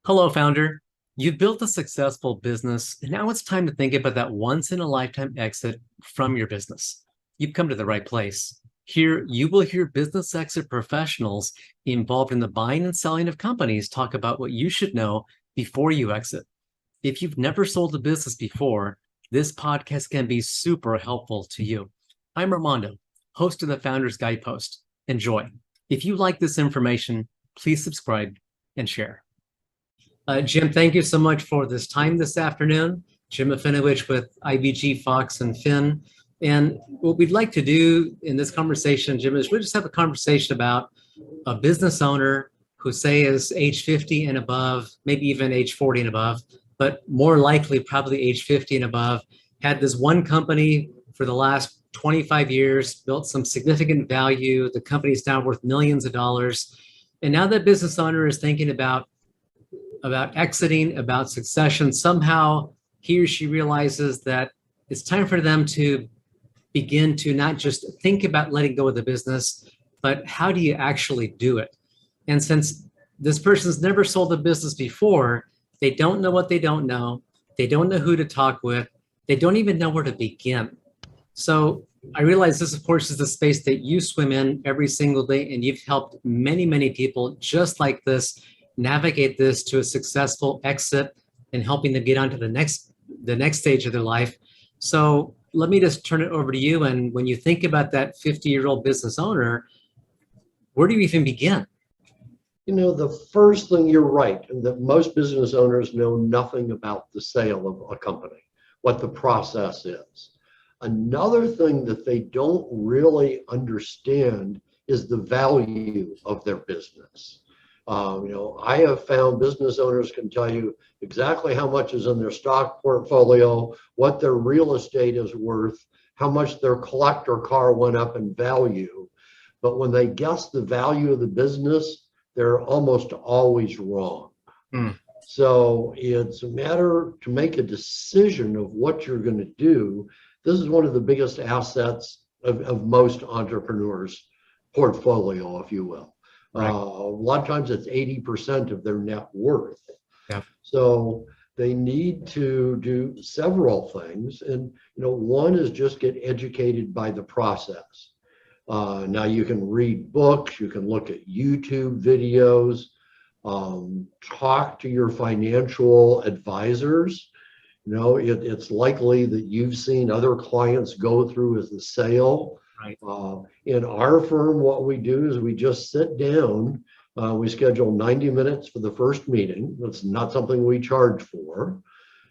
Hello, founder. You've built a successful business, and now it's time to think about that once in a lifetime exit from your business. You've come to the right place. Here, you will hear business exit professionals involved in the buying and selling of companies talk about what you should know before you exit. If you've never sold a business before, this podcast can be super helpful to you. I'm Armando, host of the Founder's Guidepost. Enjoy. If you like this information, please subscribe and share. Jim, thank you so much for this time this afternoon. Jim Afinowich with IBG, Fox, and Finn. And what we'd like to do in this conversation, Jim, is we just have a conversation about a business owner who, say, is age 50 and above, maybe even age 40 and above, but more likely probably age 50 and above, had this one company for the last 25 years, built some significant value. The company's now worth millions of dollars. And now that business owner is thinking about exiting, about succession. Somehow he or she realizes that it's time for them to begin to not just think about letting go of the business, but how do you actually do it? And since this person's never sold a business before, they don't know what they don't know. They don't know who to talk with. They don't even know where to begin. So I realize this, of course, is the space that you swim in every single day, and you've helped many, many people just like this navigate this to a successful exit and helping them get on to the next stage of their life. So let me just turn it over to you. And when you think about that 50-year-old business owner, where do you even begin? The first thing, you're right, and that most business owners know nothing about the sale of a company, what the process is. Another thing that they don't really understand is the value of their business. I have found business owners can tell you exactly how much is in their stock portfolio, what their real estate is worth, how much their collector car went up in value. But when they guess the value of the business, they're almost always wrong. So it's a matter to make a decision of what you're going to do. This is one of the biggest assets of most entrepreneurs' portfolio, if you will. Right. A lot of times it's 80% of their net worth. Yeah. So they need to do several things. And, one is just get educated by the process. Now you can read books, you can look at YouTube videos, talk to your financial advisors. It's likely that you've seen other clients go through as a sale. Right. In our firm, what we do is we just sit down. We schedule 90 minutes for the first meeting. That's not something we charge for.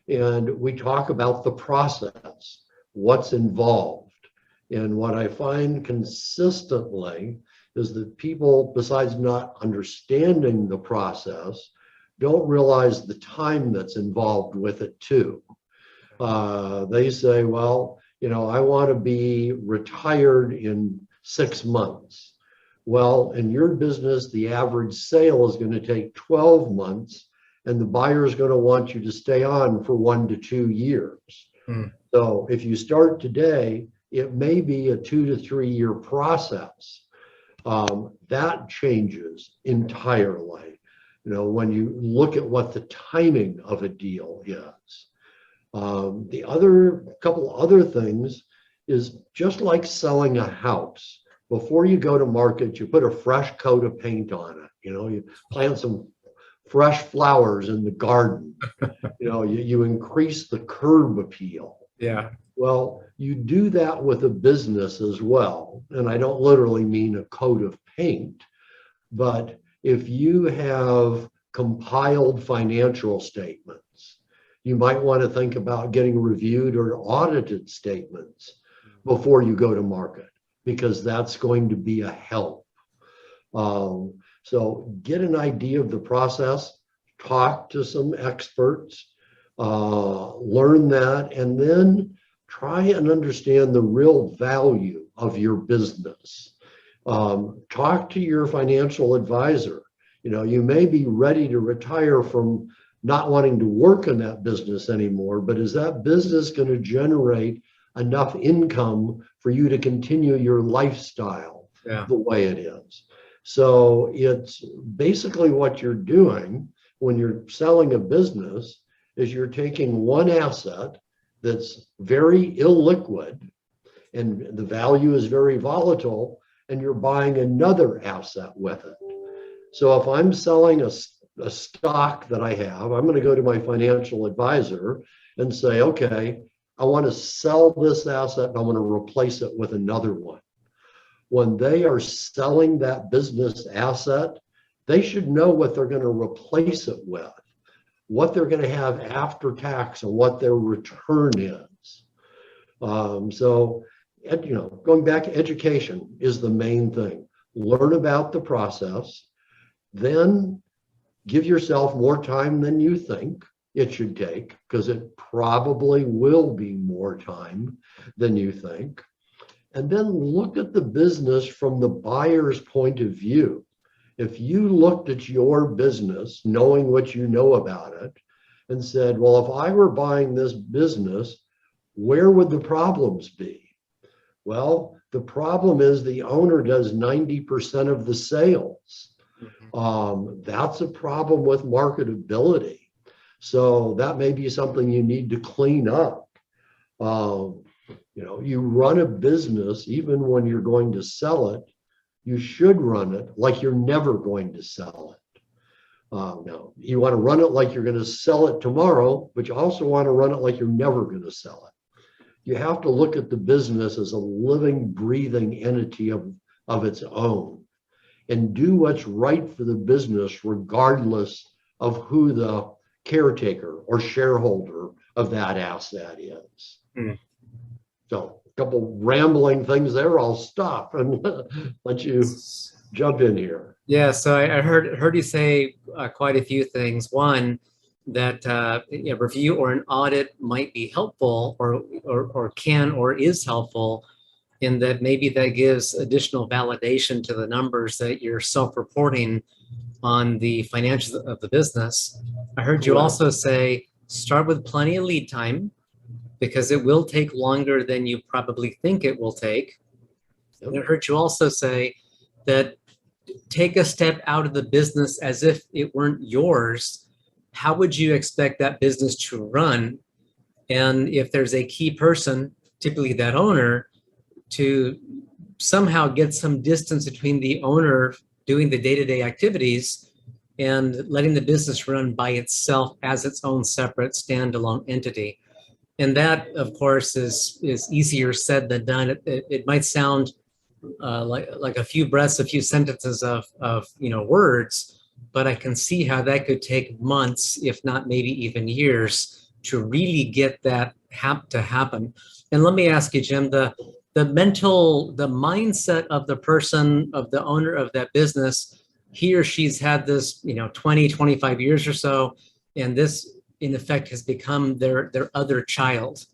And we talk about the process, what's involved. And what I find consistently is that people, besides not understanding the process, don't realize the time that's involved with it too. They say, well, I want to be retired in 6 months. Well, in your business, the average sale is going to take 12 months, and the buyer is going to want you to stay on for 1 to 2 years. So if you start today, it may be a 2 to 3 year process. That changes entirely. When you look at what the timing of a deal is. The other couple other things is just like selling a house. Before you go to market, you put a fresh coat of paint on it. You plant some fresh flowers in the garden. You increase the curb appeal. Yeah. Well, you do that with a business as well. And I don't literally mean a coat of paint, but if you have compiled financial statements, you might want to think about getting reviewed or audited statements before you go to market, because that's going to be a help. So get an idea of the process, talk to some experts, learn that, and then try and understand the real value of your business. Talk to your financial advisor. You may be ready to retire from not wanting to work in that business anymore, but is that business going to generate enough income for you to continue your lifestyle the way it is? So it's basically what you're doing when you're selling a business is you're taking one asset that's very illiquid and the value is very volatile, and you're buying another asset with it. So if I'm selling a stock that I have, I'm going to go to my financial advisor and say, okay, I want to sell this asset and I want to replace it with another one. When they are selling that business asset, they should know what they're going to replace it with, what they're going to have after tax, and what their return is. Going back, education is the main thing. Learn about the process, then give yourself more time than you think it should take, because it probably will be more time than you think. And then look at the business from the buyer's point of view. If you looked at your business, knowing what you know about it, and said, well, if I were buying this business, where would the problems be? Well, the problem is the owner does 90% of the sales. That's a problem with marketability. So that may be something you need to clean up. You run a business, even when you're going to sell it, you should run it like you're never going to sell it. Now, you want to run it like you're going to sell it tomorrow, but you also want to run it like you're never going to sell it. You have to look at the business as a living, breathing entity of its own, and do what's right for the business, regardless of who the caretaker or shareholder of that asset is. So a couple rambling things there. I'll stop and let you jump in here. Yeah, so I heard you say quite a few things. One, that a review or an audit might be helpful, or can or is helpful, in that maybe that gives additional validation to the numbers that you're self-reporting on the financials of the business. I heard you also say start with plenty of lead time, because it will take longer than you probably think it will take. And I heard you also say that take a step out of the business as if it weren't yours. How would you expect that business to run? And if there's a key person, typically that owner, to somehow get some distance between the owner doing the day-to-day activities and letting the business run by itself as its own separate standalone entity. And that, of course, is easier said than done. It might sound like a few breaths, a few sentences of words, but I can see how that could take months, if not maybe even years, to really get that to happen. And let me ask you, Jim, the mindset of the person, of the owner of that business, he or she's had this 20, 25 years or so, and this in effect has become their other child.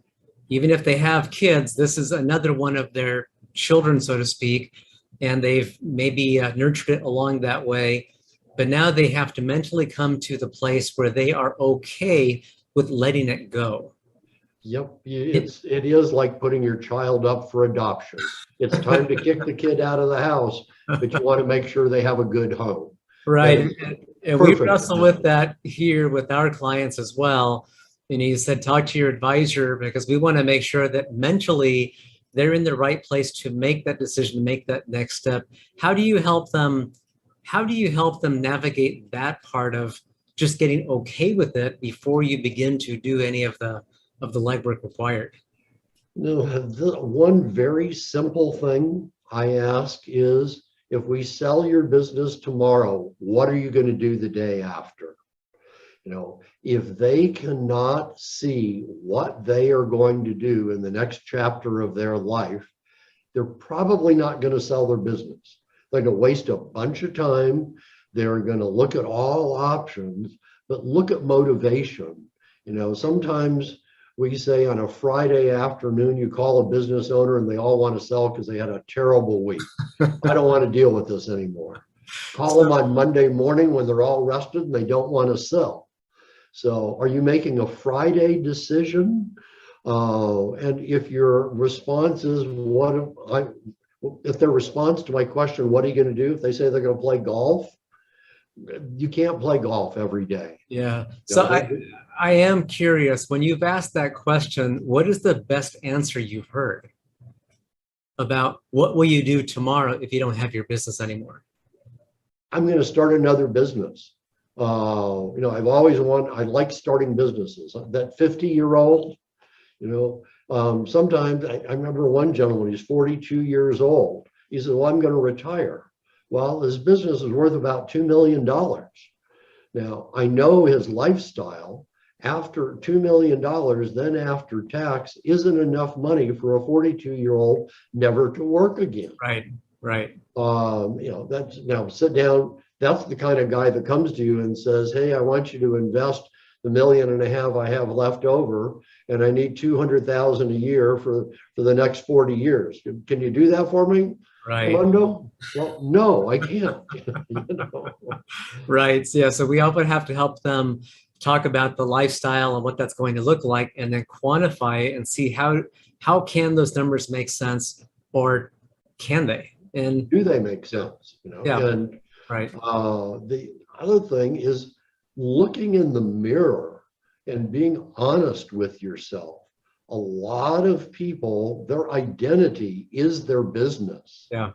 Even if they have kids, this is another one of their children, so to speak, and they've maybe nurtured it along that way. But now they have to mentally come to the place where they are okay with letting it go. Yep, it is like putting your child up for adoption. It's time to kick the kid out of the house, but you want to make sure they have a good home. Right. And we wrestle with that here with our clients as well. And you said, talk to your advisor, because we want to make sure that mentally they're in the right place to make that decision, to make that next step. How do you help them? How do you help them navigate that part of just getting okay with it before you begin to do any of the legwork required? One very simple thing I ask is, if we sell your business tomorrow, what are you going to do the day after? If they cannot see what they are going to do in the next chapter of their life, they're probably not going to sell their business. They're going to waste a bunch of time. They're going to look at all options, but look at motivation. Sometimes we say on a Friday afternoon, you call a business owner and they all want to sell because they had a terrible week. I don't want to deal with this anymore. Call them on Monday morning when they're all rested and they don't want to sell. So are you making a Friday decision? And if your response is, if their response to my question, what are you going to do? If they say they're going to play golf, you can't play golf every day. Yeah. You So know, I am curious, when you've asked that question, what is the best answer you've heard about what will you do tomorrow if you don't have your business anymore? I'm going to start another business. I've always I like starting businesses. That 50-year-old, sometimes I remember one gentleman, he's 42 years old. He said, well, I'm going to retire. Well, his business is worth about $2 million. Now, I know his lifestyle after $2 million, then after tax, isn't enough money for a 42-year-old never to work again. Right, right. That's now sit down. That's the kind of guy that comes to you and says, hey, I want you to invest the $1.5 million I have left over, and I need 200,000 a year for the next 40 years. Can you do that for me? Right. Armando? Well, no, I can't. You know? Right. Yeah. So we often have to help them talk about the lifestyle and what that's going to look like, and then quantify it and see how can those numbers make sense, or can they? And Do they make sense? yeah, And right. the other thing is looking in the mirror and being honest with yourself. A lot of people, their identity is their business. Yeah.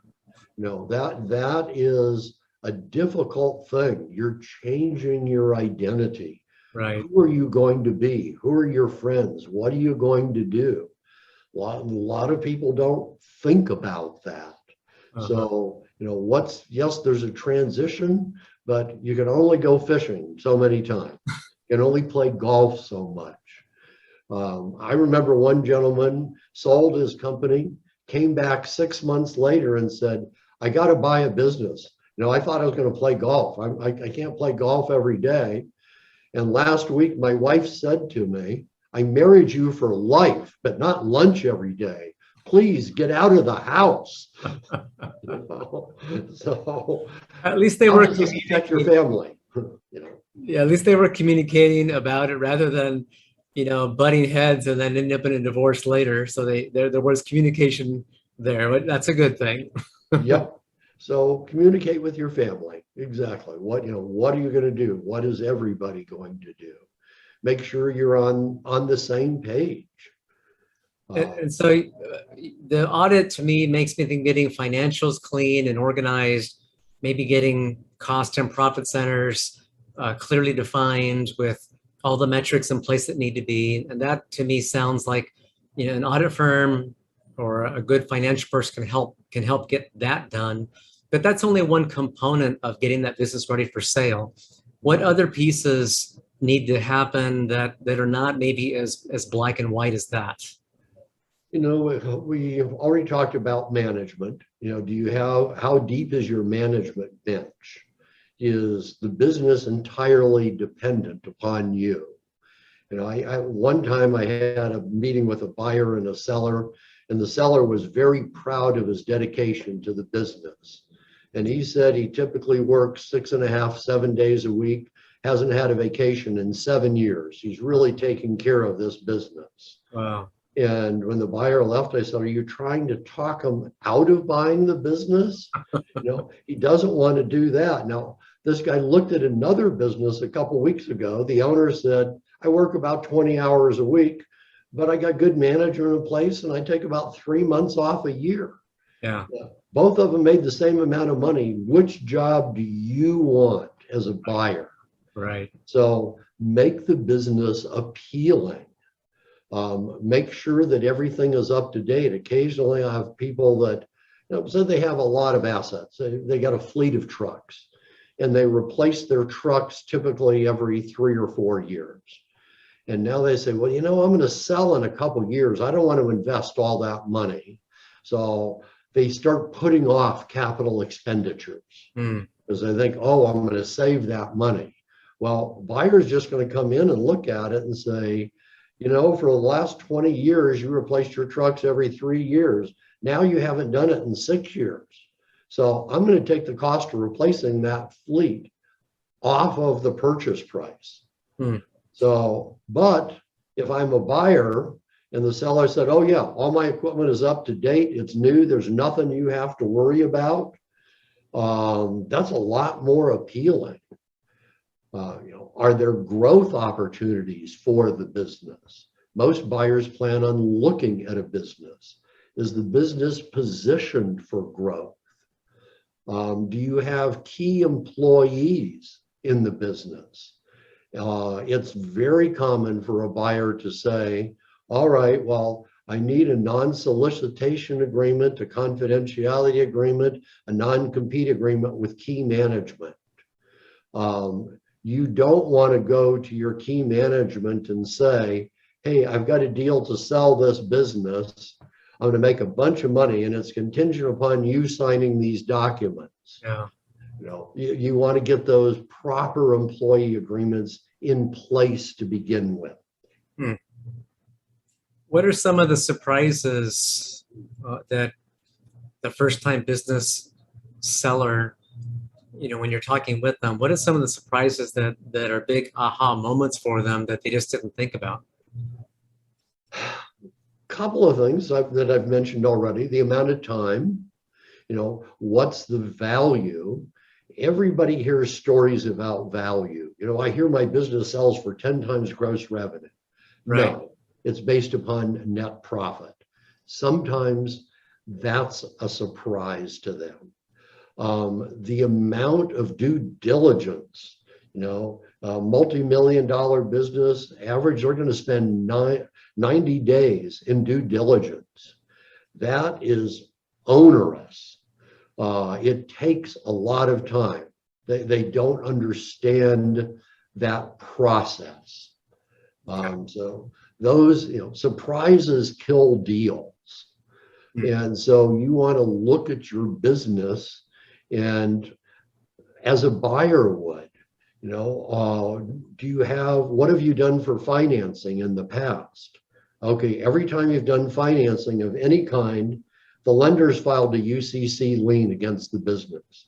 That is a difficult thing. You're changing your identity. Right. Who are you going to be? Who are your friends? What are you going to do? A lot of people don't think about that. So, yes, there's a transition, but you can only go fishing so many times. You can only play golf so much. I remember one gentleman sold his company, came back 6 months later and said, I got to buy a business. I thought I was going to play golf. I can't play golf every day. And last week, my wife said to me, I married you for life, but not lunch every day. Please get out of the house. So At least they were protect your family. Yeah, at least they were communicating about it rather than, butting heads and then ending up in a divorce later. So there was communication there, but that's a good thing. Yep. So communicate with your family. Exactly. What are you going to do? What is everybody going to do? Make sure you're on the same page. And so the audit to me makes me think getting financials clean and organized, maybe getting cost and profit centers clearly defined with all the metrics in place that need to be. And that to me sounds like, an audit firm or a good financial person can help get that done. But that's only one component of getting that business ready for sale. What other pieces need to happen that are not maybe as black and white as that? We've already talked about management. How deep is your management bench? Is the business entirely dependent upon you? One time I had a meeting with a buyer and a seller, and the seller was very proud of his dedication to the business. And he said he typically works 6.5, 7 days a week, hasn't had a vacation in 7 years. He's really taking care of this business. Wow. And when the buyer left, I said, are you trying to talk him out of buying the business? He doesn't want to do that. Now, this guy looked at another business a couple of weeks ago. The owner said, I work about 20 hours a week, but I got good management in place and I take about 3 months off a year. Yeah. Both of them made the same amount of money. Which job do you want as a buyer? Right. So make the business appealing. Make sure that everything is up to date. Occasionally I have people that say they have a lot of assets. They got a fleet of trucks and they replace their trucks typically every 3 or 4 years. And now they say, well, I'm going to sell in a couple of years. I don't want to invest all that money. So they start putting off capital expenditures because they think, oh, I'm going to save that money. Well, buyer's just going to come in and look at it and say, for the last 20 years, you replaced your trucks every 3 years. Now you haven't done it in 6 years. So I'm going to take the cost of replacing that fleet off of the purchase price. So, but if I'm a buyer and the seller said, oh yeah, all my equipment is up to date, it's new, there's nothing you have to worry about, that's a lot more appealing. Are there growth opportunities for the business? Most buyers plan on looking at a business. Is the business positioned for growth? Do you have key employees in the business? It's very common for a buyer to say, all right, well, I need a non-solicitation agreement, a confidentiality agreement, a non-compete agreement with key management. You don't want to go to your key management and say, hey, I've got a deal to sell this business. I'm going to make a bunch of money and it's contingent upon you signing these documents. Yeah. You want to get those proper employee agreements in place to begin with. What are some of the surprises that the first-time business seller, when you're talking with them, what are some of the surprises that are big aha moments for them that they just didn't think about? Couple of things that I've mentioned already: the amount of time, what's the value? Everybody hears stories about value. I hear my business sells for 10 times gross revenue. Right. No, it's based upon net profit. Sometimes that's a surprise to them. The amount of due diligence, a multi-million-dollar business, average, they're going to spend 90 days in due diligence. That is onerous. It takes a lot of time. They don't understand that process. So those, surprises kill deals. And so you want to look at your business, and as a buyer would, what have you done for financing in the past? Okay, every time you've done financing of any kind, the lenders filed a UCC lien against the business.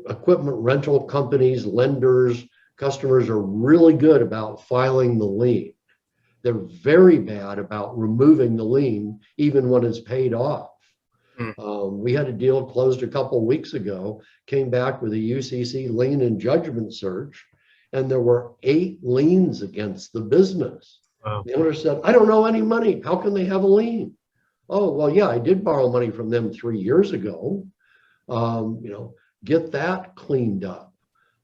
Equipment rental companies, lenders, customers are really good about filing the lien. They're very bad about removing the lien, even when it's paid off. We had a deal closed a couple of weeks ago, came back with a UCC lien and judgment search, and there were 8 liens against the business. Wow. The owner said, I don't owe any money. How can they have a lien? Oh, well, yeah, I did borrow money from them 3 years ago. Get that cleaned up.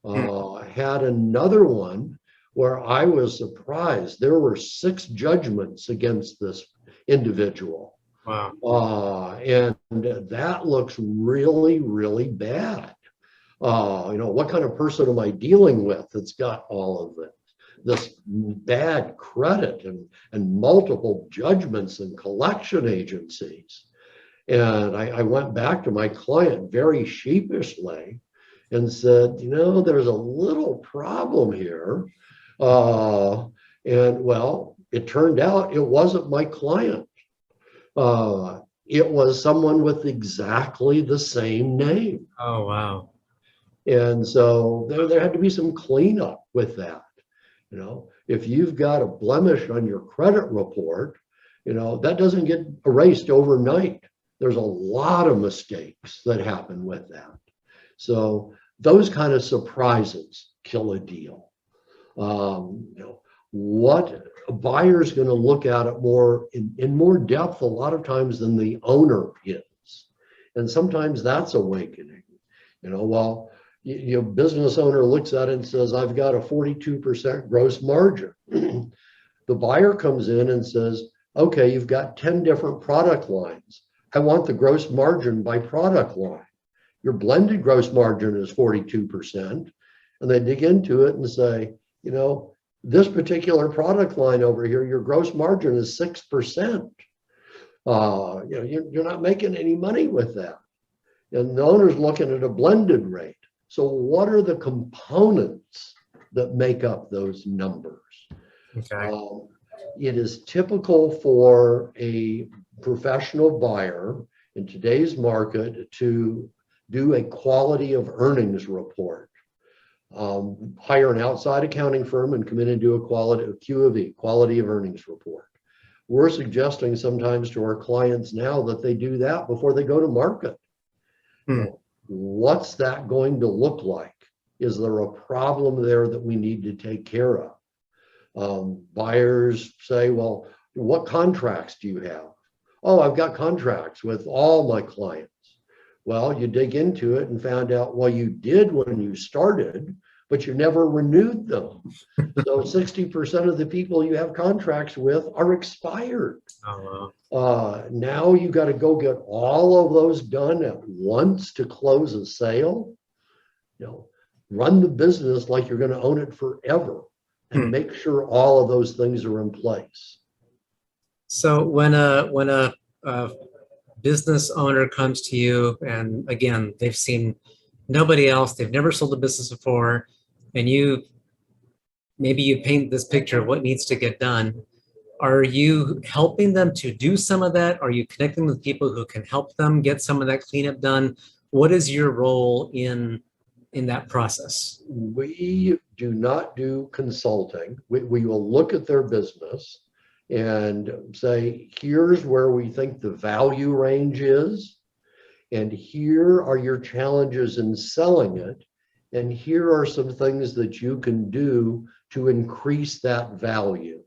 I had another one where I was surprised. There were 6 judgments against this individual. Wow. And that looks really, really bad. What kind of person am I dealing with that's got all of this bad credit and multiple judgments and collection agencies? And I went back to my client very sheepishly and said, there's a little problem here. And well, it turned out it wasn't my client. It was someone with exactly the same name. Oh, wow. And so there had to be some cleanup with that. If you've got a blemish on your credit report, that doesn't get erased overnight. There's a lot of mistakes that happen with that. So those kind of surprises kill a deal. What a buyer is going to look at it more in more depth a lot of times than the owner is. And sometimes that's awakening. Business owner looks at it and says, I've got a 42% gross margin. The buyer comes in and says, okay, you've got 10 different product lines. I want the gross margin by product line. Your blended gross margin is 42%. And they dig into it and say, this particular product line over here, your gross margin is 6%. You're not making any money with that. And the owner's looking at a blended rate. So what are the components that make up those numbers? Okay. It is typical for a professional buyer in today's market to do a quality of earnings report. Hire an outside accounting firm and come in and do a QOE, quality of earnings report. We're suggesting sometimes to our clients now that they do that before they go to market. What's that going to look like? Is there a problem there that we need to take care of? Buyers say, well, what contracts do you have? Oh, I've got contracts with all my clients. Well, you dig into it and found out, well, you did when you started, but you never renewed them. So 60% of the people you have contracts with are expired. Oh, Now you got to go get all of those done at once to close a sale. Run the business like you're going to own it forever, and make sure all of those things are in place. So when a business owner comes to you, and again, they've seen nobody else, they've never sold a business before, and maybe you paint this picture of what needs to get done. Are you helping them to do some of that? Are you connecting with people who can help them get some of that cleanup done? What is your role in that process? We do not do consulting. We will look at their business and say, here's where we think the value range is, and here are your challenges in selling it, and here are some things that you can do to increase that value.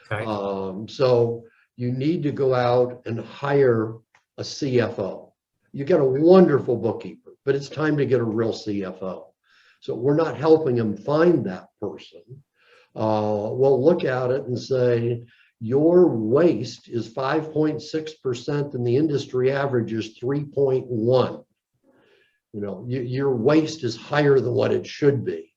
Okay. So you need to go out and hire a CFO. You get a wonderful bookkeeper, but it's time to get a real CFO. So we're not helping them find that person. We'll look at it and say, your waste is 5.6% and the industry average is 3.1. Your waste is higher than what it should be.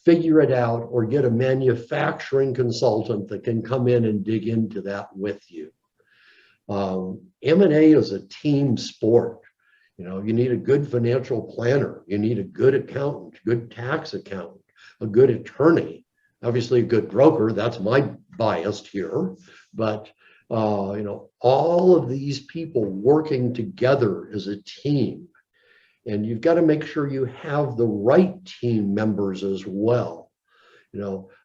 Figure it out, or get a manufacturing consultant that can come in and dig into that with you. M&A is a team sport. You need a good financial planner. You need a good accountant, good tax accountant, a good attorney, obviously a good broker. That's my bias here. But, all of these people working together as a team. And you've got to make sure you have the right team members as well.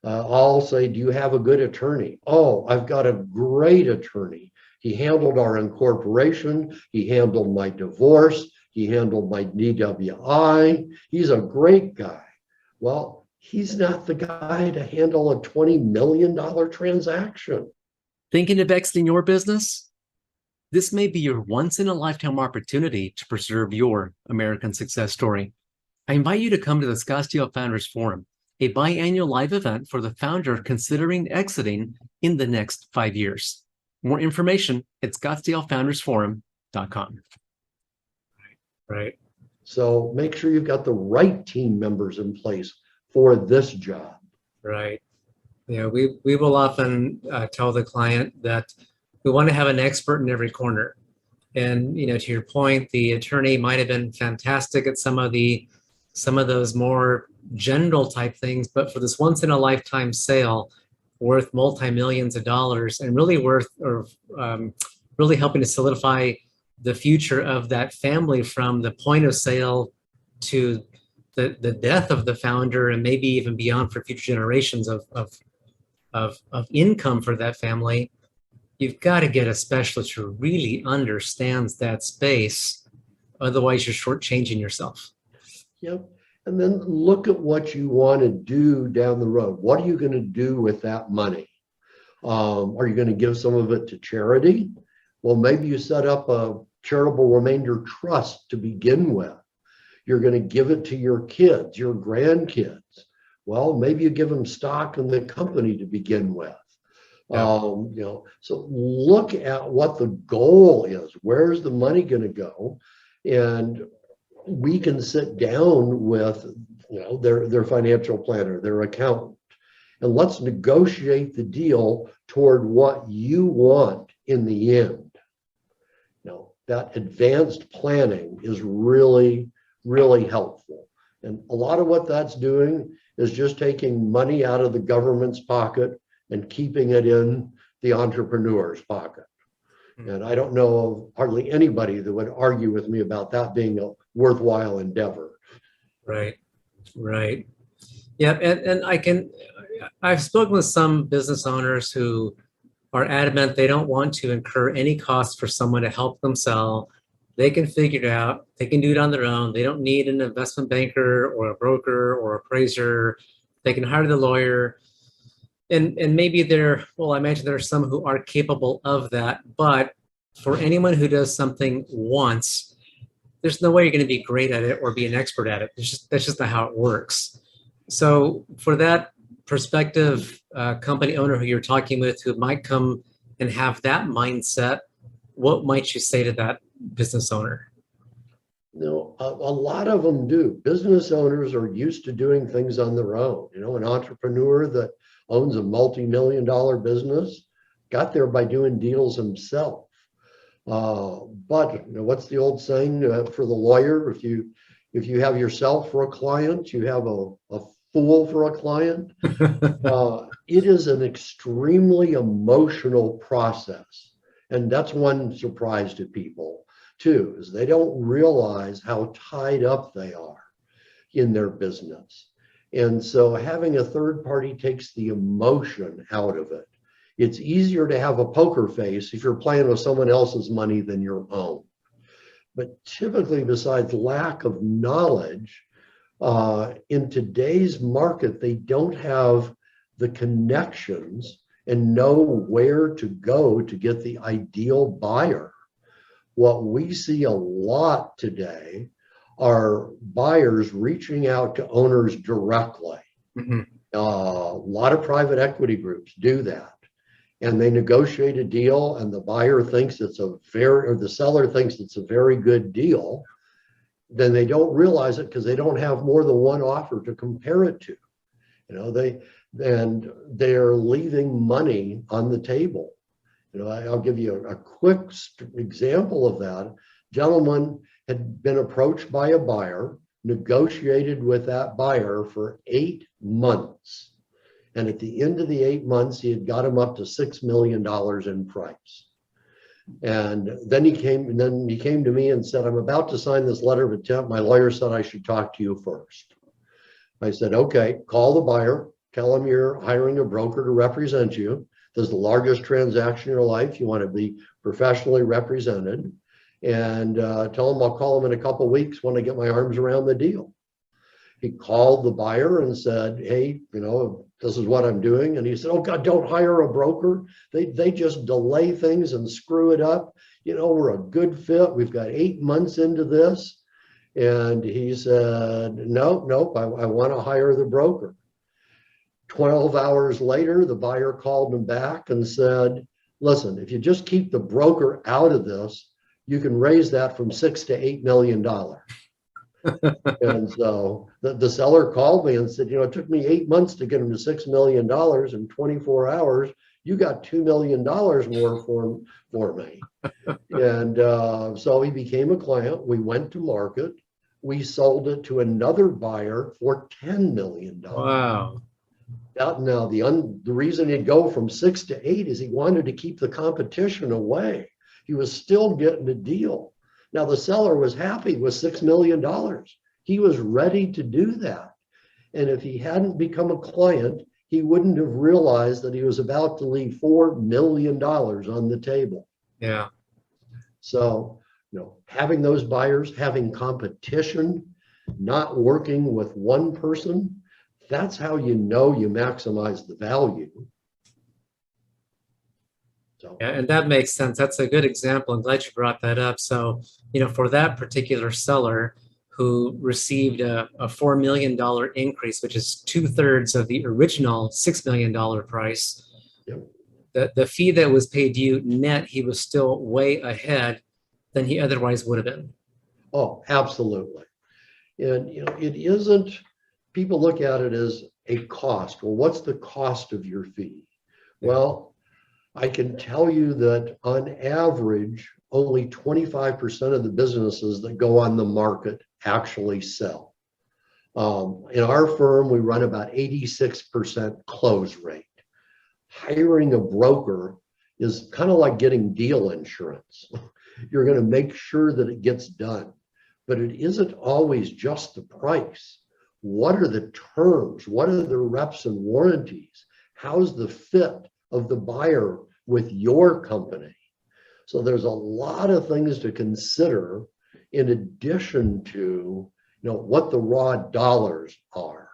I'll say, do you have a good attorney? Oh, I've got a great attorney. He handled our incorporation. He handled my divorce. He handled my DWI. He's a great guy. Well, he's not the guy to handle a $20 million transaction. Thinking of exiting your business? This may be your once-in-a-lifetime opportunity to preserve your American success story. I invite you to come to the Scottsdale Founders Forum, a biannual live event for the founder considering exiting in the next 5 years. More information at scottsdalefoundersforum.com. Right. So make sure you've got the right team members in place for this job. Right. We will often tell the client that we want to have an expert in every corner. And, to your point, the attorney might have been fantastic at some of those more general type things, but for this once in a lifetime sale worth multi-millions of dollars and really really helping to solidify the future of that family from the point of sale to the death of the founder, and maybe even beyond for future generations of income for that family, you've got to get a specialist who really understands that space. Otherwise, you're shortchanging yourself. Yep. And then look at what you want to do down the road. What are you going to do with that money? Are you going to give some of it to charity? Well, maybe you set up a charitable remainder trust to begin with. You're going to give it to your kids, your grandkids. Well, maybe you give them stock in the company to begin with. Yeah. So look at what the goal is. Where's the money going to go? And we can sit down with their financial planner, their accountant, and let's negotiate the deal toward what you want in the end. That advanced planning is really, really helpful. And a lot of what that's doing is just taking money out of the government's pocket and keeping it in the entrepreneur's pocket. And I don't know of hardly anybody that would argue with me about that being a worthwhile endeavor. Right. Yeah, and I've spoken with some business owners who are adamant they don't want to incur any cost for someone to help them sell. They can figure it out. They can do it on their own. They don't need an investment banker or a broker or appraiser. They can hire the lawyer. And maybe well, I imagine there are some who are capable of that. But for anyone who does something once, there's no way you're going to be great at it or be an expert at it. That's just not how it works. So for that prospective company owner who you're talking with who might come and have that mindset, what might you say to that business owner? A lot of them do. Business owners are used to doing things on their own. An entrepreneur that owns a multi-million-dollar business got there by doing deals himself. But what's the old saying for the lawyer? If you have yourself for a client, you have a fool for a client. It is an extremely emotional process. And that's one surprise to people too, is they don't realize how tied up they are in their business. And so having a third party takes the emotion out of it. It's easier to have a poker face if you're playing with someone else's money than your own. But typically, besides lack of knowledge, in today's market, they don't have the connections and know where to go to get the ideal buyer. What we see a lot today are buyers reaching out to owners directly. Mm-hmm. A lot of private equity groups do that. And they negotiate a deal, and the buyer thinks the seller thinks it's a very good deal. Then they don't realize it because they don't have more than one offer to compare it to. They're leaving money on the table. I'll give you a quick example of that. Gentleman had been approached by a buyer, negotiated with that buyer for 8 months. And at the end of the 8 months, he had got him up to $6 million in price. And then he came to me and said, I'm about to sign this letter of intent. My lawyer said I should talk to you first. I said, okay, call the buyer, tell him you're hiring a broker to represent you. This is the largest transaction in your life. You want to be professionally represented. And tell him I'll call him in a couple of weeks when I get my arms around the deal. He called the buyer and said, hey, this is what I'm doing. And he said, oh God, don't hire a broker. They just delay things and screw it up. We're a good fit. We've got 8 months into this. And he said, nope, I want to hire the broker. 12 hours later, the buyer called him back and said, listen, if you just keep the broker out of this, you can raise that from $6 to $8 million. And so the seller called me and said, it took me 8 months to get him to $6 million. In 24 hours, you got $2 million more for me. And so he became a client. We went to market. We sold it to another buyer for $10 million. Wow. Now, the reason he'd go from 6 to 8 is he wanted to keep the competition away. He was still getting a deal. Now, the seller was happy with $6 million. He was ready to do that. And if he hadn't become a client, he wouldn't have realized that he was about to leave $4 million on the table. Yeah. So, having those buyers, having competition, not working with one person, that's how you maximize the value. So. Yeah, and that makes sense. That's a good example. I'm glad you brought that up. So, for that particular seller who received a $4 million increase, which is 2/3 of the original $6 million price, yep. the fee that was paid you net, he was still way ahead than he otherwise would have been. Oh, absolutely. And, it isn't, people look at it as a cost. Well, what's the cost of your fee? Well, I can tell you that on average, only 25% of the businesses that go on the market actually sell. In our firm, we run about 86% close rate. Hiring a broker is kind of like getting deal insurance. You're going to make sure that it gets done, but it isn't always just the price. What are the terms? What are the reps and warranties? How's the fit of the buyer with your company? So there's a lot of things to consider in addition to what the raw dollars are.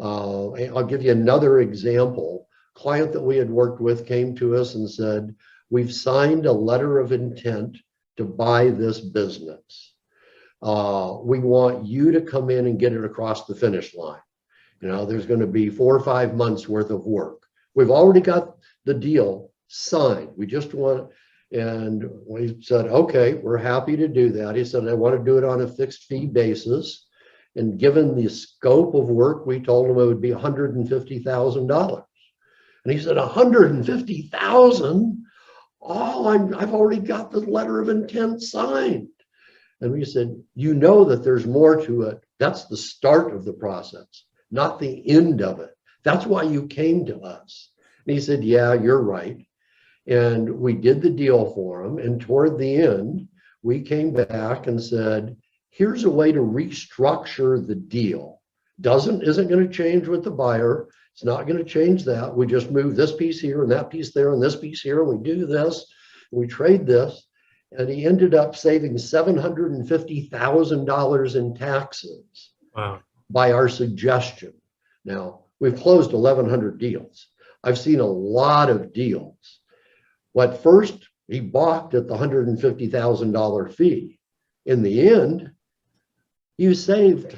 I'll give you another example. Client that we had worked with came to us and said, we've signed a letter of intent to buy this business. We want you to come in and get it across the finish line. There's going to be 4 or 5 months worth of work. We've already got the deal signed. We just want, and we said, okay, we're happy to do that. He said, I want to do it on a fixed fee basis. And given the scope of work, we told him it would be $150,000. And he said, 150,000? Oh, I've already got the letter of intent signed. And we said, that there's more to it. That's the start of the process, not the end of it. That's why you came to us. And he said, yeah, you're right. And we did the deal for him. And toward the end, we came back and said, here's a way to restructure the deal. Isn't going to change with the buyer. It's not going to change that. We just move this piece here and that piece there and this piece here. And we do this, we trade this. And he ended up saving $750,000 in taxes. Wow. By our suggestion. Now, we've closed 1,100 deals. I've seen a lot of deals. At first, he balked at the $150,000 fee. In the end, you saved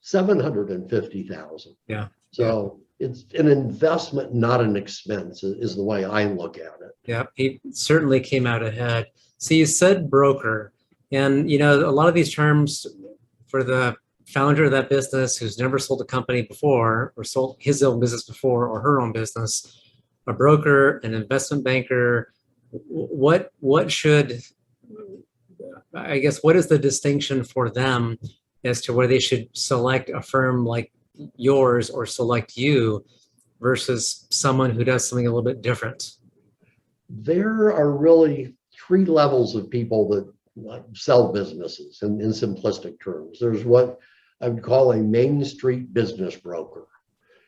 $750,000. Yeah. So it's an investment, not an expense, is the way I look at it. Yeah, he certainly came out ahead. So you said broker, and a lot of these terms for the founder of that business who's never sold a company before or sold his own business before or her own business, a broker, an investment banker, what should, I guess, what is the distinction for them as to where they should select a firm like yours or select you versus someone who does something a little bit different? There are really 3 levels of people that sell businesses in simplistic terms. There's what I would call a Main Street business broker.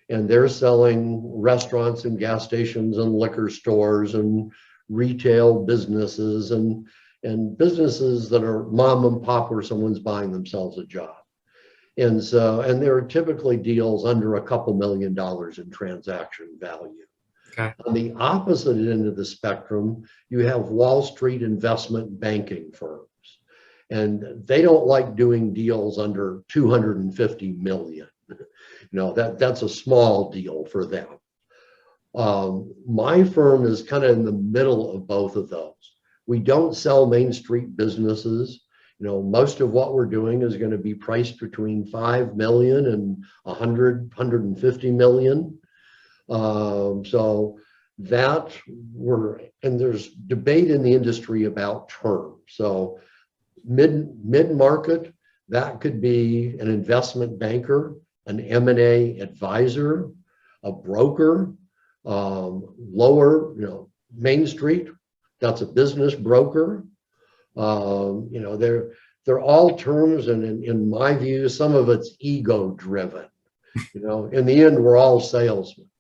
And they're selling restaurants and gas stations and liquor stores and retail businesses and businesses that are mom and pop where someone's buying themselves a job. And there are typically deals under a couple $1 million in transaction value. Okay. On the opposite end of the spectrum, you have Wall Street investment banking firms. And they don't like doing deals under 250 million. That's a small deal for them. My firm is kind of in the middle of both of those. We don't sell Main Street businesses. Most of what we're doing is going to be priced between 5 million and 150 million. So that and there's debate in the industry about terms. So mid-market, that could be an investment banker, an M&A advisor, a broker. Lower, Main Street, that's a business broker. They're all terms, and in my view, some of it's ego driven. In the end, we're all salesmen.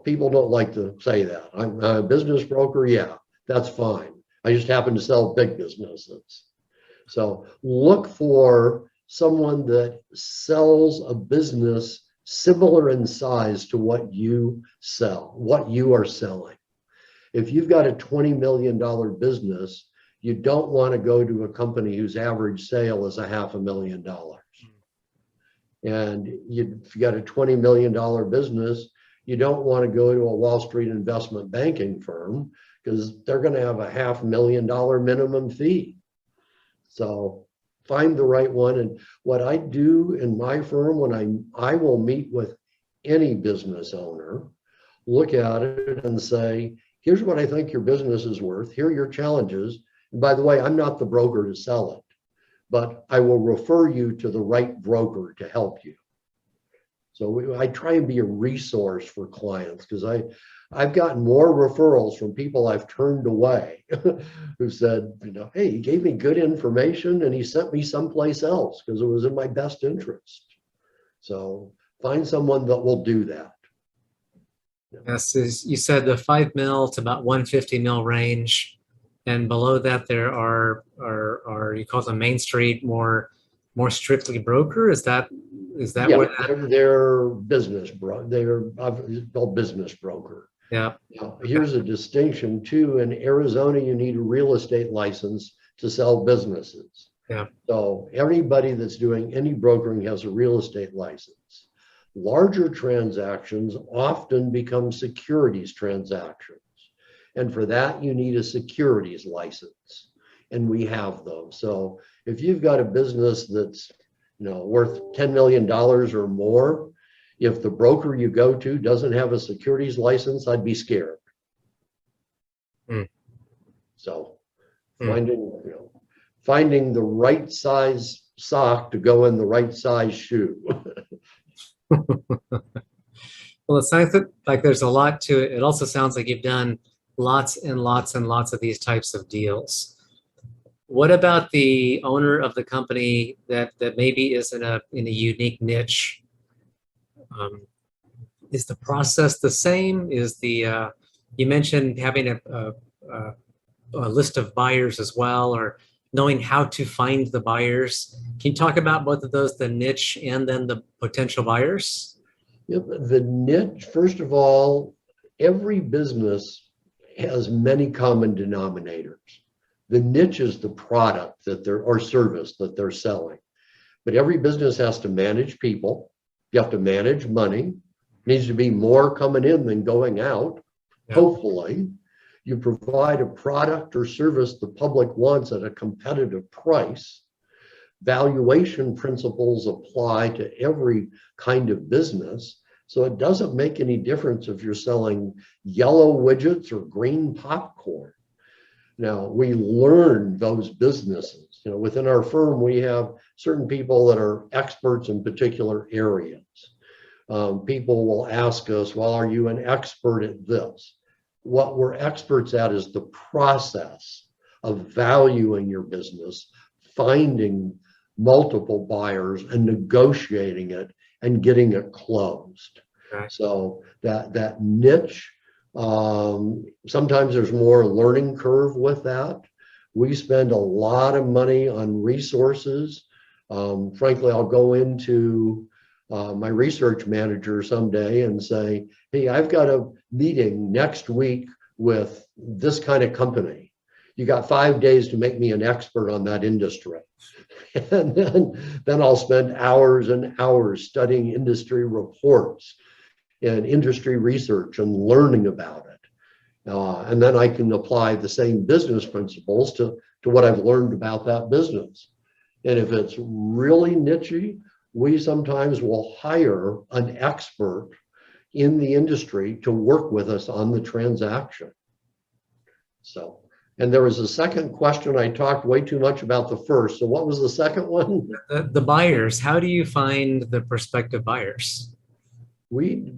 People don't like to say that. I'm a business broker. Yeah, that's fine. I just happen to sell big businesses. So look for someone that sells a business similar in size to what you sell, what you are selling. If you've got a $20 million business, you don't want to go to a company whose average sale is $500,000. And if you got a $20 million business, you don't want to go to a Wall Street investment banking firm because they're going to have a $500,000 minimum fee. So find the right one. And what I do in my firm, when I will meet with any business owner, look at it and say, here's what I think your business is worth. Here are your challenges. And by the way, I'm not the broker to sell it, but I will refer you to the right broker to help you. So I try and be a resource for clients because I've gotten more referrals from people I've turned away who said, hey, he gave me good information and he sent me someplace else because it was in my best interest. So find someone that will do that. Yes, you said the 5 mil to about 150 mil range. And below that, there are you call them Main Street, more strictly broker? Is that Yeah, where that? they're business they're called business broker. Yeah. Now, Okay. here's a distinction too. In Arizona, you need a real estate license to sell businesses. Yeah. So everybody that's doing any brokering has a real estate license. Larger transactions often become securities transactions. And for that, you need a securities license. And we have those. So if you've got a business that's worth $10 million or more, if the broker you go to doesn't have a securities license, I'd be scared. Mm. So Mm. finding the right size sock to go in the right size shoe. Well, it sounds like there's a lot to it. It also sounds like you've done lots and lots and lots of these types of deals. What about the owner of the company that maybe is in a unique niche? Um, is the process the same? Is the you mentioned having a list of buyers as well, or knowing how to find the buyers. Can you talk about both of those, the niche and then the potential buyers? Yep, the niche, first of all, every business has many common denominators. The niche is the product that they're or service that they're selling. But every business has to manage people. You have to manage money. Needs to be more coming in than going out. Yeah. Hopefully, you provide a product or service the public wants at a competitive price. Valuation principles apply to every kind of business. So it doesn't make any difference if you're selling yellow widgets or green popcorn. Now, we learn those businesses. Within our firm, we have certain people that are experts in particular areas. People will ask us, well, are you an expert at this? What we're experts at is the process of valuing your business, finding multiple buyers and negotiating it and getting it closed. Right. So that niche, sometimes there's more learning curve with that. We spend a lot of money on resources. Frankly, I'll go into my research manager someday and say, hey, I've got a meeting next week with this kind of company. You got 5 days to make me an expert on that industry. And then I'll spend hours and hours studying industry reports and industry research and learning about it. And then I can apply the same business principles to what I've learned about that business. And if it's really niche, we sometimes will hire an expert in the industry to work with us on the transaction. So, and there was a second question. I talked way too much about the first. So what was the second one? The buyers, how do you find the prospective buyers?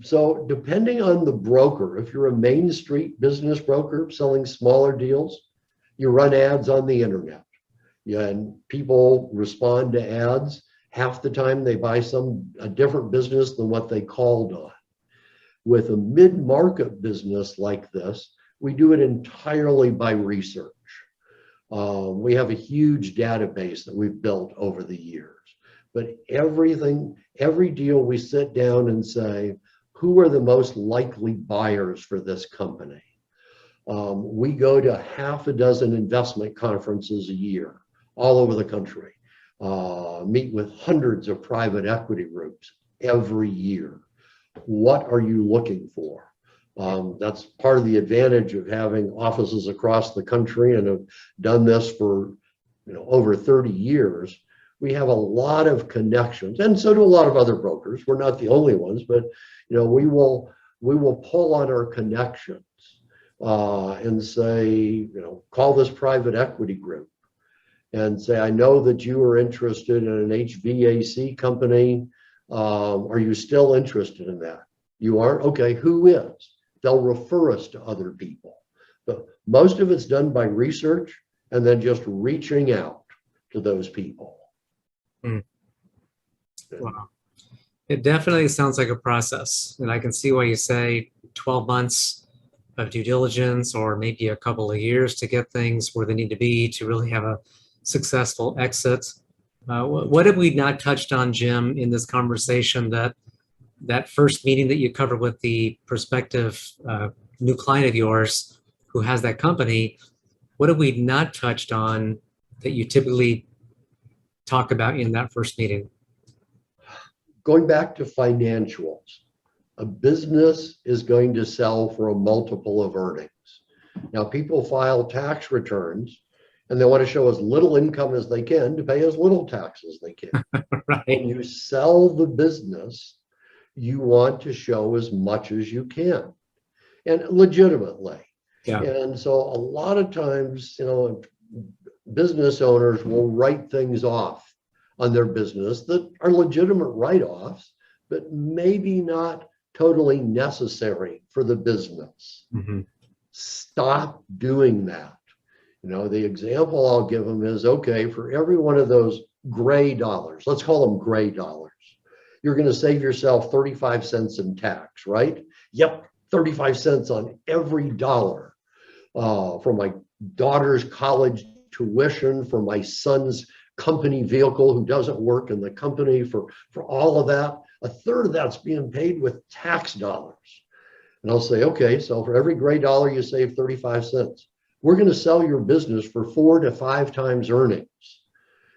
So depending on the broker, if you're a Main Street business broker selling smaller deals, you run ads on the internet. Yeah, and people respond to ads. Half the time they buy a different business than what they called on. With a mid-market business like this, we do it entirely by research. We have a huge database that we've built over the years. But every deal we sit down and say, who are the most likely buyers for this company? We go to half a dozen investment conferences a year, all over the country, meet with hundreds of private equity groups every year. What are you looking for? That's part of the advantage of having offices across the country and have done this for over 30 years. We have a lot of connections, and so do a lot of other brokers. We're not the only ones, but we will pull on our connections and say, call this private equity group and say, I know that you are interested in an HVAC company. Are you still interested in that? You aren't? Okay, who is? They'll refer us to other people. But most of it's done by research and then just reaching out to those people. Wow. It definitely sounds like a process. And I can see why you say 12 months of due diligence, or maybe a couple of years to get things where they need to be to really have a successful exit. What have we not touched on, Jim, in this conversation, that first meeting that you covered with the prospective new client of yours who has that company? What have we not touched on that you typically talk about in that first meeting? Going back to financials, a business is going to sell for a multiple of earnings. Now, people file tax returns and they want to show as little income as they can to pay as little tax as they can. Right. When you sell the business, you want to show as much as you can and legitimately. Yeah. And so a lot of times, business owners will write things off on their business that are legitimate write-offs, but maybe not totally necessary for the business. Mm-hmm. Stop doing that. The example I'll give them is, okay, for every one of those gray dollars, let's call them gray dollars, you're going to save yourself 35 cents in tax, right? Yep, 35 cents on every dollar for my daughter's college tuition, for my son's company vehicle who doesn't work in the company, for all of that. A third of that's being paid with tax dollars. And I'll say, okay, so for every gray dollar you save 35 cents. We're going to sell your business for 4 to 5 times earnings.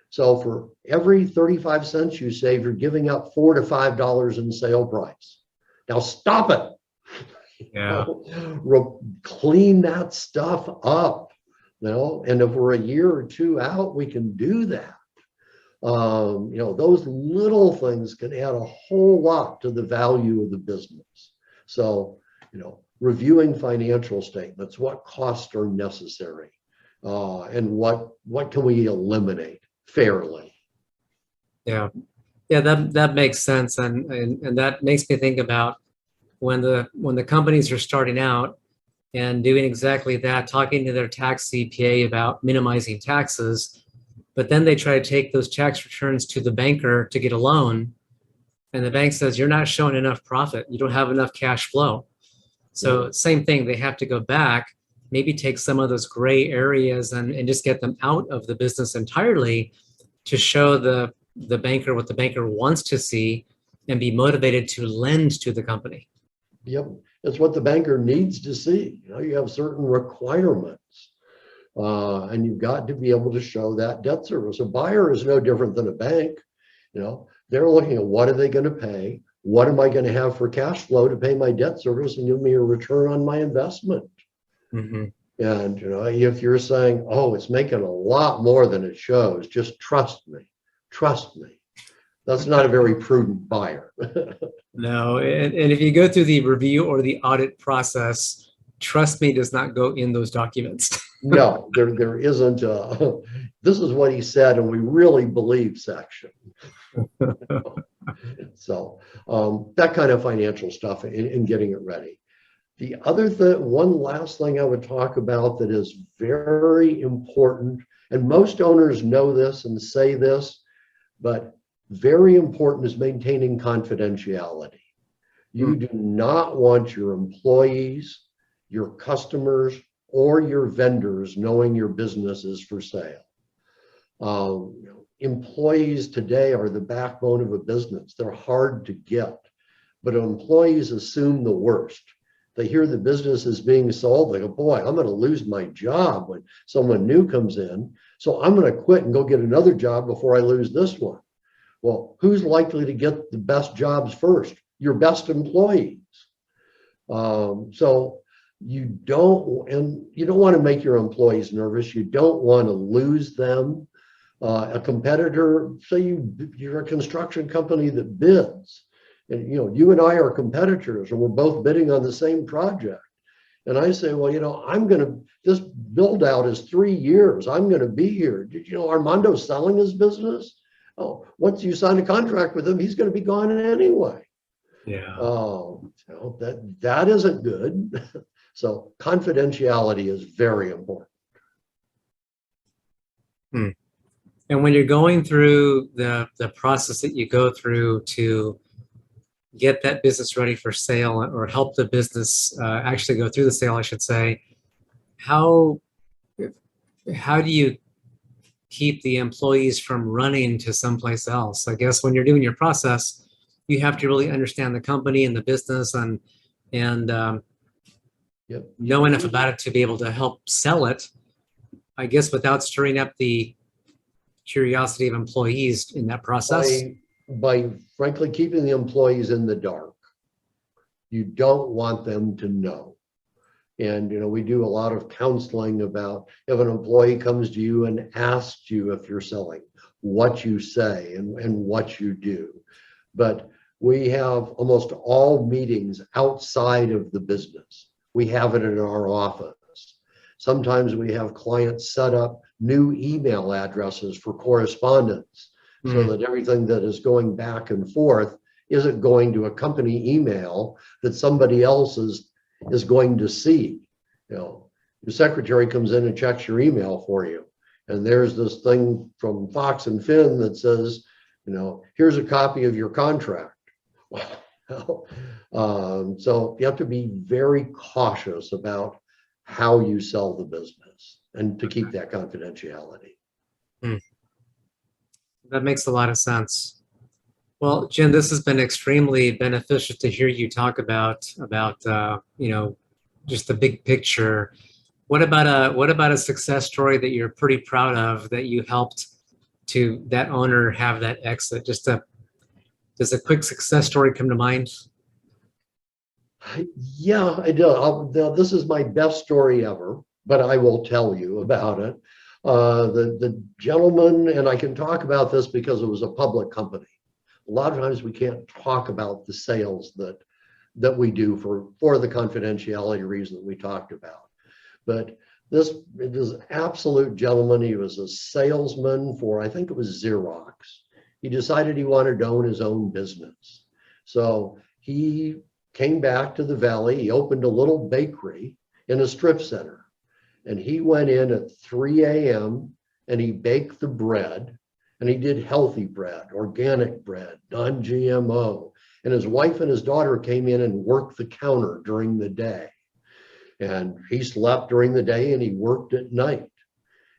So for every 35 cents you save, you're giving up $4 to $5 in sale price. Now stop it. Yeah. Clean that stuff up. And if we're a year or two out, we can do that. Those little things can add a whole lot to the value of the business. So, reviewing financial statements, what costs are necessary, and what can we eliminate fairly. Yeah. That makes sense, and that makes me think about when the companies are starting out and doing exactly that, talking to their tax CPA about minimizing taxes, but then they try to take those tax returns to the banker to get a loan, and the bank says, you're not showing enough profit, you don't have enough cash flow. So same thing, they have to go back, maybe take some of those gray areas and just get them out of the business entirely to show the banker what the banker wants to see and be motivated to lend to the company. Yep, that's what the banker needs to see. You have certain requirements, and you've got to be able to show that debt service. A buyer is no different than a bank. They're looking at what are they going to pay? What am I going to have for cash flow to pay my debt service and give me a return on my investment? Mm-hmm. And if you're saying, oh, it's making a lot more than it shows, just trust me. That's not a very prudent buyer. No, and if you go through the review or the audit process, trust me, does not go in those documents. No, there isn't this is what he said and we really believe section. So that kind of financial stuff in getting it ready. The other thing, one last thing I would talk about that is very important, and most owners know this and say this, but very important, is maintaining confidentiality. You do not want your employees, your customers, or your vendors knowing your business is for sale. Employees today are the backbone of a business. They're hard to get, but employees assume the worst. They hear the business is being sold, they go, boy, I'm going to lose my job when someone new comes in, so I'm going to quit and go get another job before I lose this one. Well, who's likely to get the best jobs first? Your best employees. So you don't want to make your employees nervous. You don't want to lose them. A competitor, say you're a construction company that bids, and you and I are competitors and we're both bidding on the same project. And I say, well, this build out is 3 years. I'm going to be here. Did you know Armando's selling his business? Oh, once you sign a contract with him, he's going to be gone anyway. Yeah. That isn't good. So confidentiality is very important. And when you're going through the process that you go through to get that business ready for sale or help the business actually go through the sale, I should say, how how do you keep the employees from running to someplace else? I guess when you're doing your process, you have to really understand the company and the business and Yep. know enough about it to be able to help sell it, I guess, without stirring up the curiosity of employees in that process. By frankly keeping the employees in the dark. You don't want them to know. And, we do a lot of counseling about if an employee comes to you and asks you if you're selling, what you say and what you do. But we have almost all meetings outside of the business. We have it in our office. Sometimes we have clients set up new email addresses for correspondence so that everything that is going back and forth isn't going to a company email that somebody else is going to see. Your secretary comes in and checks your email for you. And there's this thing from Fox and Finn that says, here's a copy of your contract. So you have to be very cautious about how you sell the business and to keep that confidentiality. That makes a lot of sense. Well, Jim, this has been extremely beneficial to hear you talk about just the big picture. What about a success story that you're pretty proud of that you helped to that owner have that exit? Does a quick success story come to mind? Yeah, I do. This is my best story ever, but I will tell you about it. The gentleman, and I can talk about this because it was a public company. A lot of times we can't talk about the sales that we do for the confidentiality reason that we talked about. But it was an absolute gentleman. He was a salesman for, I think it was Xerox. He decided he wanted to own his own business. So he came back to the Valley. He opened a little bakery in a strip center. And he went in at 3 a.m. and he baked the bread. And he did healthy bread, organic bread, non-GMO. And his wife and his daughter came in and worked the counter during the day. And he slept during the day and he worked at night.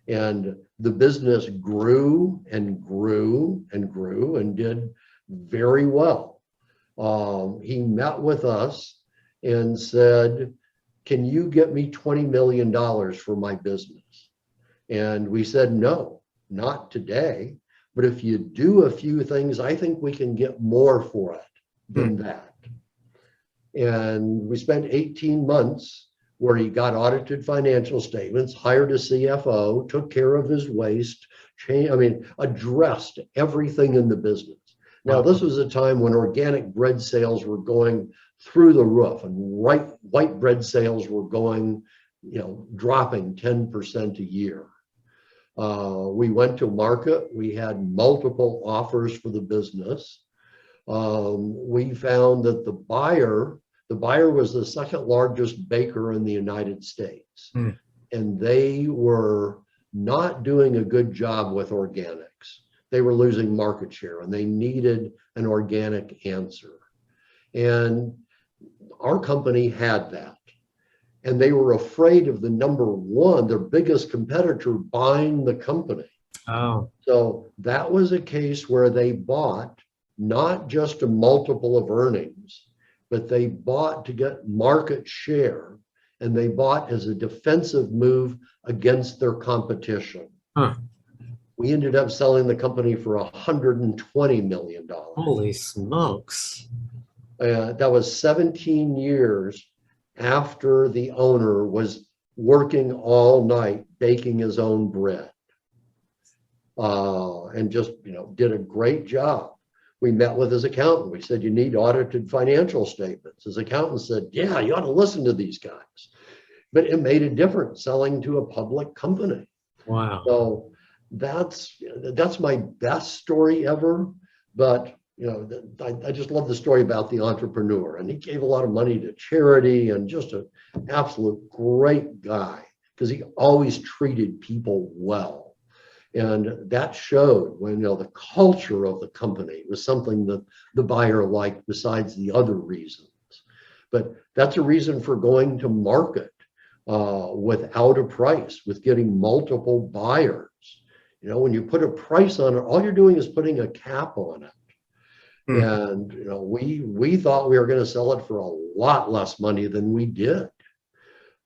And the business grew and grew and grew and did very well. He met with us and said, can you get me $20 million for my business? And we said, no, not today. But if you do a few things, I think we can get more for it than that. And we spent 18 months where he got audited financial statements, hired a CFO, took care of his waste, addressed everything in the business. Now, this was a time when organic bread sales were going through the roof and white bread sales were going, dropping 10% a year. We went to market. We had multiple offers for the business. We found that the buyer was the second largest baker in the United States. And they were not doing a good job with organics. They were losing market share and they needed an organic answer. And our company had that. And they were afraid of the number one, their biggest competitor, buying the company. Oh. So that was a case where they bought not just a multiple of earnings, but they bought to get market share, and they bought as a defensive move against their competition. We ended up selling the company for $120 million. Holy smokes. That was 17 years after the owner was working all night baking his own bread, and just did a great job. We met with his accountant. We said, you need audited financial statements. His accountant said, yeah, you ought to listen to these guys. But it made a difference selling to a public company. Wow. So that's my best story ever. But I just love the story about the entrepreneur, and he gave a lot of money to charity, and just an absolute great guy because he always treated people well. And that showed when, the culture of the company was something that the buyer liked besides the other reasons. But that's a reason for going to market without a price, with getting multiple buyers. When you put a price on it, all you're doing is putting a cap on it. And we thought we were going to sell it for a lot less money than we did.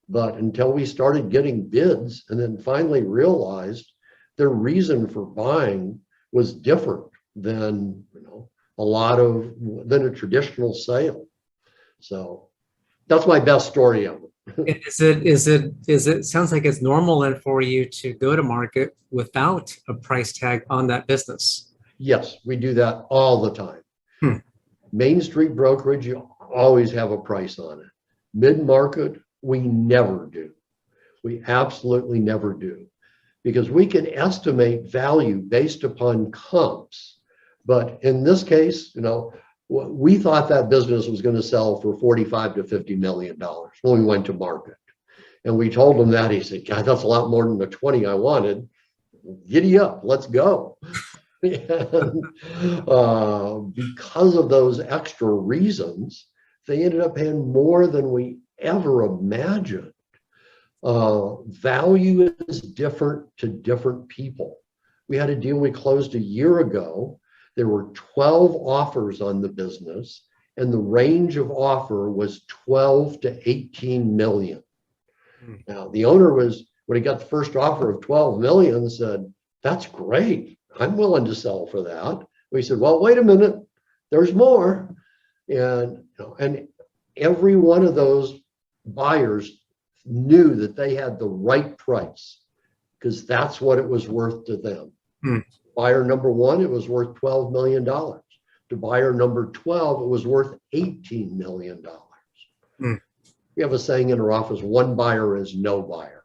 But until we started getting bids and then finally realized their reason for buying was different than than a traditional sale. So that's my best story of it. Sounds like it's normal then for you to go to market without a price tag on that business. Yes, we do that all the time. Main Street brokerage, you always have a price on it. Mid-market, we never do. We absolutely never do. Because we can estimate value based upon comps. But in this case, we thought that business was going to sell for $45 to $50 million when we went to market. And we told him that. He said, God, that's a lot more than the 20 I wanted. Giddy up, let's go. And, because of those extra reasons, they ended up paying more than we ever imagined. Value is different to different people. We had a deal we closed a year ago. There were 12 offers on the business, and the range of offer was 12 to 18 million. Now, the owner when he got the first offer of 12 million, said, that's great. I'm willing to sell for that. We said, well, wait a minute, there's more. And every one of those buyers knew that they had the right price because that's what it was worth to them. Buyer number one, it was worth $12 million. To buyer number 12, it was worth $18 million. We have a saying in our office, one buyer is no buyer.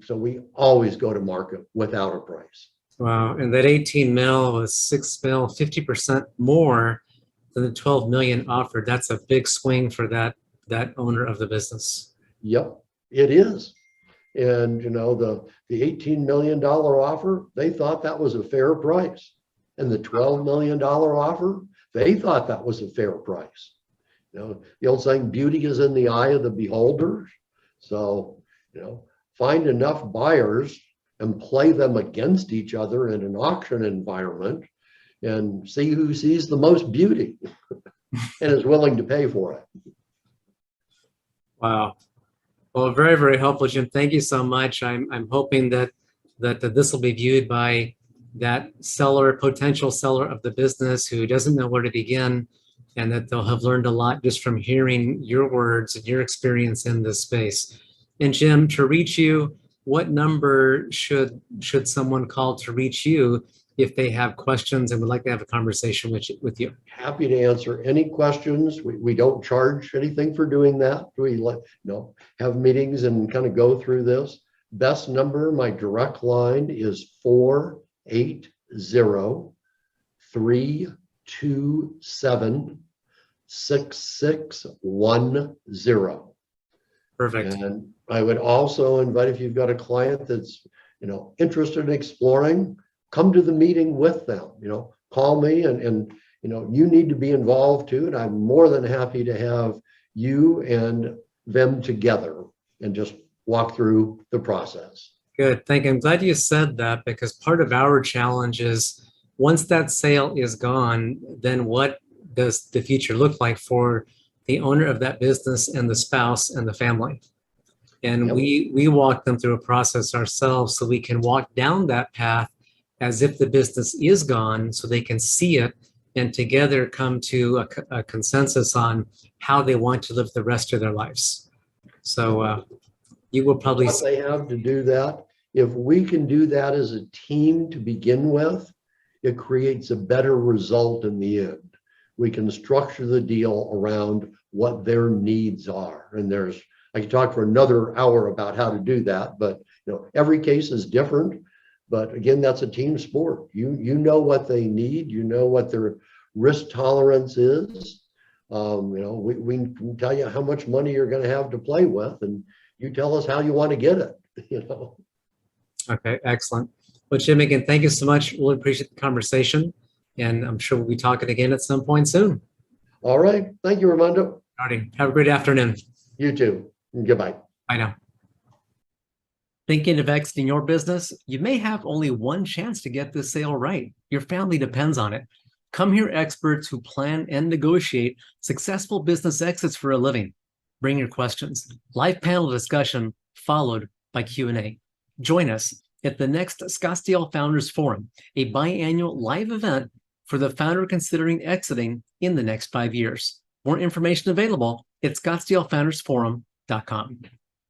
So we always go to market without a price. Wow. And that 18 mil was 6 mil, 50% more than the 12 million offered. That's a big swing for that owner of the business. Yep, it is. And the $18 million offer, they thought that was a fair price. And the $12 million offer, they thought that was a fair price. The old saying, beauty is in the eye of the beholder. So, find enough buyers and play them against each other in an auction environment and see who sees the most beauty and is willing to pay for it. Wow. Well, very, very helpful, Jim. Thank you so much. I'm hoping that this will be viewed by that potential seller of the business who doesn't know where to begin, and that they'll have learned a lot just from hearing your words and your experience in this space. And Jim, to reach you, what number should someone call to reach you if they have questions and would like to have a conversation with you? Happy to answer any questions. We don't charge anything for doing that. We have meetings and kind of go through this. Best number, my direct line is 480-327-6610. Perfect. And I would also invite, if you've got a client that's interested in exploring, come to the meeting with them. Call me and you need to be involved too. And I'm more than happy to have you and them together and just walk through the process. Good. Thank you. I'm glad you said that, because part of our challenge is once that sale is gone, then what does the future look like for the owner of that business and the spouse and the family? And Yep. we walk them through a process ourselves so we can walk down that path as if the business is gone, so they can see it and together come to a consensus on how they want to live the rest of their lives. So you will probably what they have to do that. If we can do that as a team to begin with, it creates a better result in the end. We can structure the deal around what their needs are. And I could talk for another hour about how to do that, but every case is different. But again, that's a team sport. You know what they need, you know what their risk tolerance is. We can tell you how much money you're going to have to play with, and you tell us how you want to get it. Okay, excellent. Well, Jim, again, thank you so much. Really appreciate the conversation. And I'm sure we'll be talking again at some point soon. All right. Thank you, Armando. Alrighty, have a great afternoon. You too. Goodbye. Bye now. Thinking of exiting your business? You may have only one chance to get this sale right. Your family depends on it. Come hear experts who plan and negotiate successful business exits for a living. Bring your questions. Live panel discussion followed by Q&A. Join us at the next Scottsdale Founders Forum, a biannual live event for the founder considering exiting in the next 5 years. More information available at scottsdalefoundersforum.com.